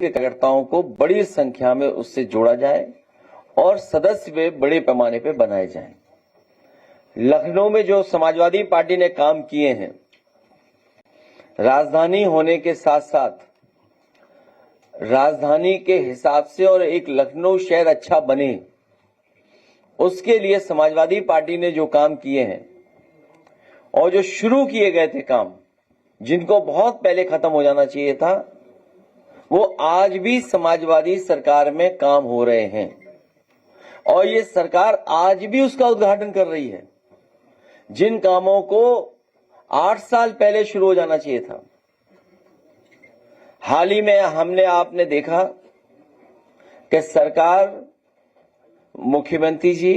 के कार्यकर्ताओं को बड़ी संख्या में उससे जोड़ा जाए और सदस्य वे बड़े पैमाने पर बनाए जाएं। लखनऊ में जो समाजवादी पार्टी ने काम किए हैं, राजधानी होने के साथ साथ राजधानी के हिसाब से और एक लखनऊ शहर अच्छा बने, उसके लिए समाजवादी पार्टी ने जो काम किए हैं और जो शुरू किए गए थे काम, जिनको बहुत पहले खत्म हो जाना चाहिए था, वो आज भी समाजवादी सरकार में काम हो रहे हैं और ये सरकार आज भी उसका उद्घाटन कर रही है। जिन कामों को 8 साल पहले शुरू हो जाना चाहिए था, हाल ही में आपने देखा कि सरकार, मुख्यमंत्री जी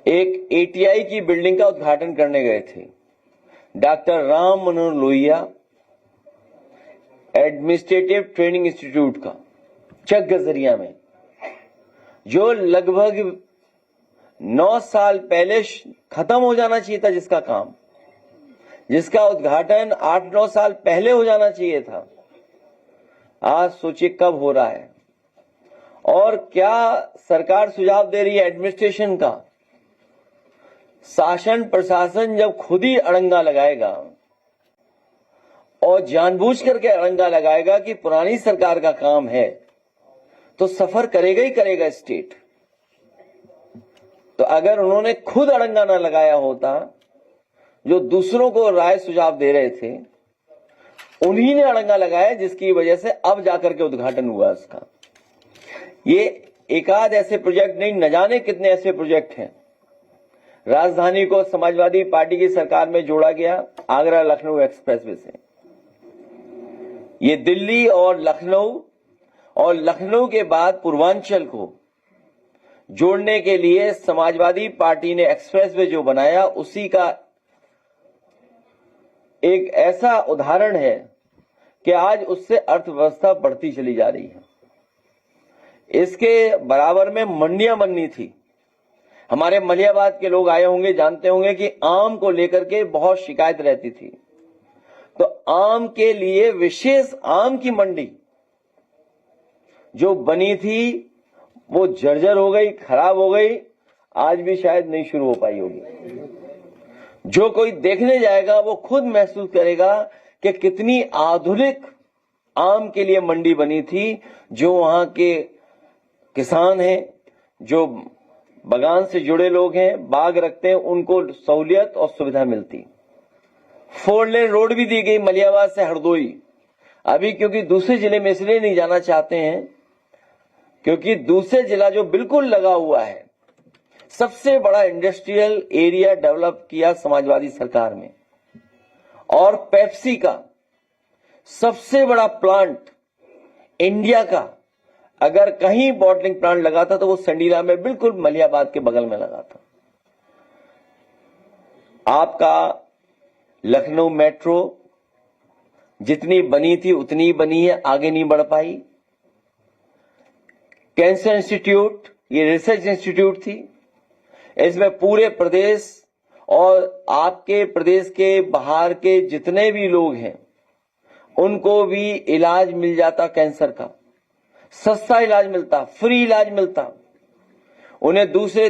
एक एटीआई की बिल्डिंग का उद्घाटन करने गए थे। Doctor Ram Manohar Lohia administrative training institute का चक गजरिया में, जो लगभग 9 साल पहले खत्म हो जाना चाहिए था, जिसका उद्घाटन 8-9 साल पहले हो जाना चाहिए था, आज सोचिए कब हो रहा है। और क्या सरकार सुझाव दे रही है एडमिनिस्ट्रेशन का, शासन प्रशासन जब खुद ही अड़ंगा लगाएगा और जानबूझ करके अड़ंगा लगाएगा कि पुरानी सरकार का काम है, तो सफर करेगा ही करेगा स्टेट। तो अगर उन्होंने खुद अड़ंगा ना लगाया होता, जो दूसरों को राय सुझाव दे रहे थे, उन्हीं ने अड़ंगा लगाया, जिसकी वजह से अब जाकर के उद्घाटन हुआ उसका। ये एकाध ऐसे प्रोजेक्ट नहीं, न जाने कितने ऐसे प्रोजेक्ट हैं। राजधानी को समाजवादी पार्टी की सरकार में जोड़ा गया आगरा लखनऊ एक्सप्रेसवे से। ये दिल्ली और लखनऊ के बाद पूर्वांचल को जोड़ने के लिए समाजवादी पार्टी ने एक्सप्रेसवे जो बनाया, उसी का एक ऐसा उदाहरण है कि आज उससे अर्थव्यवस्था बढ़ती चली जा रही है। इसके बराबर में मंडियां बननी थी। हमारे मलियाबाद के लोग आए होंगे, जानते होंगे कि आम को लेकर के बहुत शिकायत रहती थी, तो आम के लिए विशेष आम की मंडी जो बनी थी, वो जर्जर हो गई, खराब हो गई, आज भी शायद नहीं शुरू हो पाई होगी। जो कोई देखने जाएगा वो खुद महसूस करेगा कि कितनी आधुनिक आम के लिए मंडी बनी थी। जो वहां के किसान हैं, जो बागान से जुड़े लोग हैं, बाग रखते हैं, उनको सहूलियत और सुविधा मिलती। 4 लेन रोड भी दी गई मलियाबाद से हरदोई। अभी क्योंकि दूसरे जिले में इसलिए नहीं जाना चाहते हैं, क्योंकि दूसरे जिला जो बिल्कुल लगा हुआ है, सबसे बड़ा इंडस्ट्रियल एरिया डेवलप किया समाजवादी सरकार में, और पेप्सी का सबसे बड़ा प्लांट इंडिया का अगर कहीं बॉटलिंग प्लांट लगा था तो वो संडीला में, बिल्कुल मलियाबाद के बगल में लगा था। आपका लखनऊ मेट्रो जितनी बनी थी उतनी ही बनी है, आगे नहीं बढ़ पाई। कैंसर इंस्टीट्यूट, ये रिसर्च इंस्टीट्यूट थी, इसमें पूरे प्रदेश और आपके प्रदेश के बाहर के जितने भी लोग हैं उनको भी इलाज मिल जाता, कैंसर का सस्ता इलाज मिलता, फ्री इलाज मिलता। उन्हें दूसरे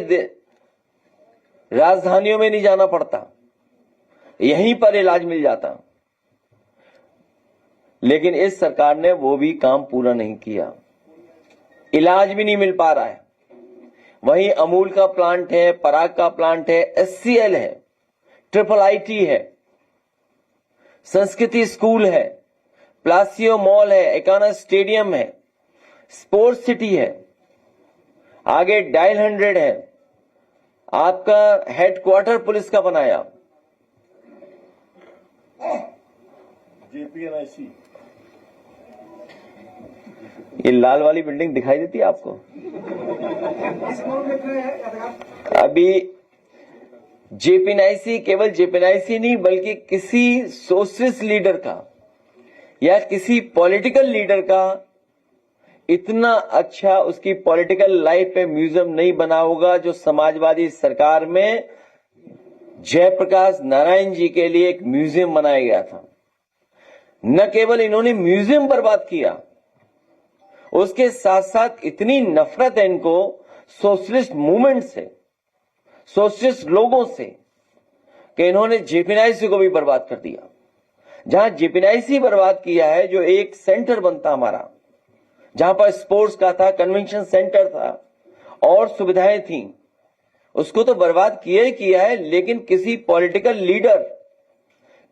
राजधानियों में नहीं जाना पड़ता, यहीं पर इलाज मिल जाता। लेकिन इस सरकार ने वो भी काम पूरा नहीं किया, इलाज भी नहीं मिल पा रहा है। वहीं अमूल का प्लांट है, पराग का प्लांट है, एचसीएल है, IIIT है, संस्कृति स्कूल है, प्लासियो मॉल है, एकाना स्टेडियम है, स्पोर्ट्स सिटी है, आगे डायल 100 है, आपका हेडक्वार्टर पुलिस का बनाया, JPNIC। ये लाल वाली बिल्डिंग दिखाई देती है आपको? अभी JPNIC केवल JPNIC नहीं, बल्कि किसी सोशलिस्ट लीडर का या किसी पॉलिटिकल लीडर का इतना अच्छा उसकी पॉलिटिकल लाइफ पे म्यूजियम नहीं बना होगा जो समाजवादी सरकार में जयप्रकाश नारायण जी के लिए एक म्यूजियम बनाया गया था। न केवल इन्होंने म्यूजियम बर्बाद किया, उसके साथ साथ इतनी नफरत है इनको सोशलिस्ट मूवमेंट से, सोशलिस्ट लोगों से, कि इन्होंने जेपीएनआईसी को भी बर्बाद कर दिया। जहां जेपीएनआईसी बर्बाद किया है, जो एक सेंटर बनता हमारा, जहां पर स्पोर्ट्स का था, कन्वेंशन सेंटर था और सुविधाएं थी, उसको तो बर्बाद किया ही किया है। लेकिन किसी पॉलिटिकल लीडर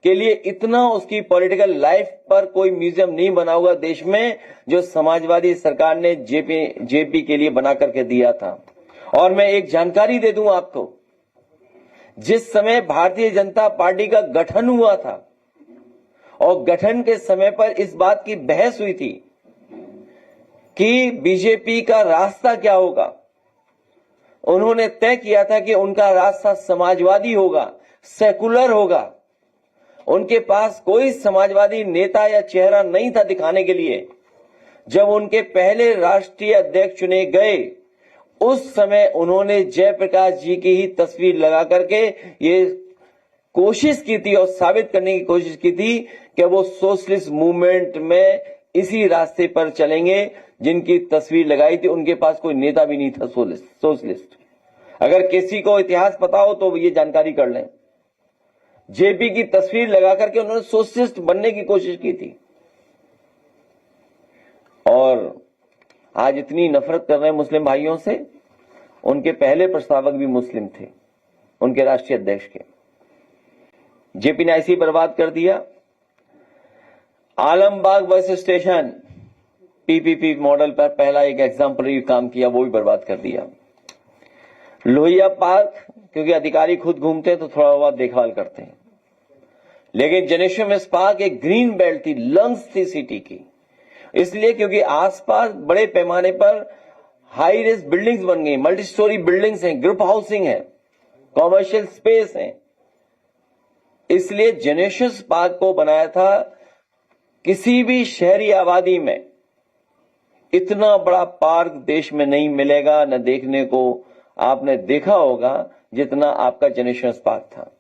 के लिए इतना उसकी पॉलिटिकल लाइफ पर कोई म्यूजियम नहीं बना होगा देश में, जो समाजवादी सरकार ने जेपी के लिए बना करके दिया था। और मैं एक जानकारी दे दूं आपको, जिस समय भारतीय जनता पार्टी का गठन हुआ था और गठन के समय पर इस बात की बहस हुई थी कि बीजेपी का रास्ता क्या होगा, उन्होंने तय किया था कि उनका रास्ता समाजवादी होगा, सेकुलर होगा। उनके पास कोई समाजवादी नेता या चेहरा नहीं था दिखाने के लिए। जब उनके पहले राष्ट्रीय अध्यक्ष चुने गए, उस समय उन्होंने जयप्रकाश जी की ही तस्वीर लगा करके ये कोशिश की थी और साबित करने की कोशिश की थी कि वो सोशलिस्ट मूवमेंट में इसी रास्ते पर चलेंगे जिनकी तस्वीर लगाई थी। उनके पास कोई नेता भी नहीं था सोशलिस्ट। अगर किसी को इतिहास पता हो तो ये जानकारी कर लें। जेपी की तस्वीर लगा करके उन्होंने सोशलिस्ट बनने की कोशिश की थी। और आज इतनी नफरत कर रहे हैं मुस्लिम भाइयों से। उनके पहले प्रस्तावक भी मुस्लिम थे, उनके राष्ट्रीय अध्यक्ष के। जेपीएनआईसी बर्बाद कर दिया। Alambagh bus station PPP model पर पहला एक एग्जाम्पलरी काम किया, वो भी बर्बाद कर दिया। लोहिया पार्क, क्योंकि अधिकारी खुद घूमते हैं तो थोड़ा बहुत देखभाल करते हैं, लेकिन जनेश्वर पार्क एक ग्रीन बेल्ट थी, लंग्स थी सिटी की, इसलिए क्योंकि आसपास बड़े पैमाने पर हाई रेज बिल्डिंग्स बन गई, मल्टी स्टोरी बिल्डिंग्स हैं, ग्रुप हाउसिंग है, कॉमर्शियल स्पेस है। इसलिए जनेश्वर पार्क को बनाया था। किसी भी शहरी आबादी में इतना बड़ा पार्क देश में नहीं मिलेगा, न देखने को आपने देखा होगा जितना आपका जनेश्वर पार्क था।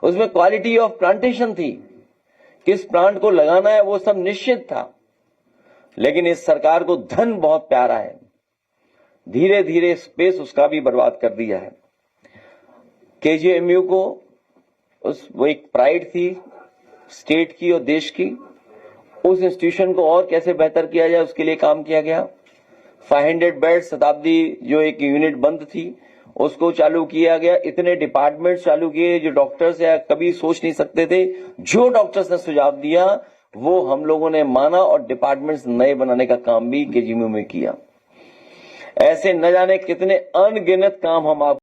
उसमें क्वालिटी ऑफ प्लांटेशन थी, किस प्लांट को लगाना है वो सब निश्चित था। लेकिन इस सरकार को धन बहुत प्यारा है, धीरे धीरे स्पेस उसका भी बर्बाद कर दिया है। केजीएमयू को वो एक प्राइड थी स्टेट की और देश की, उस इंस्टीट्यूशन को और कैसे बेहतर किया जाए उसके लिए काम किया गया। 500 बेड शताब्दी जो एक यूनिट बंद थी उसको चालू किया गया। इतने डिपार्टमेंट चालू किए जो डॉक्टर्स या कभी सोच नहीं सकते थे। जो डॉक्टर्स ने सुझाव दिया वो हम लोगों ने माना और डिपार्टमेंट्स नए बनाने का काम भी केजीएमयू में किया। ऐसे न जाने कितने अनगिनत काम हम आप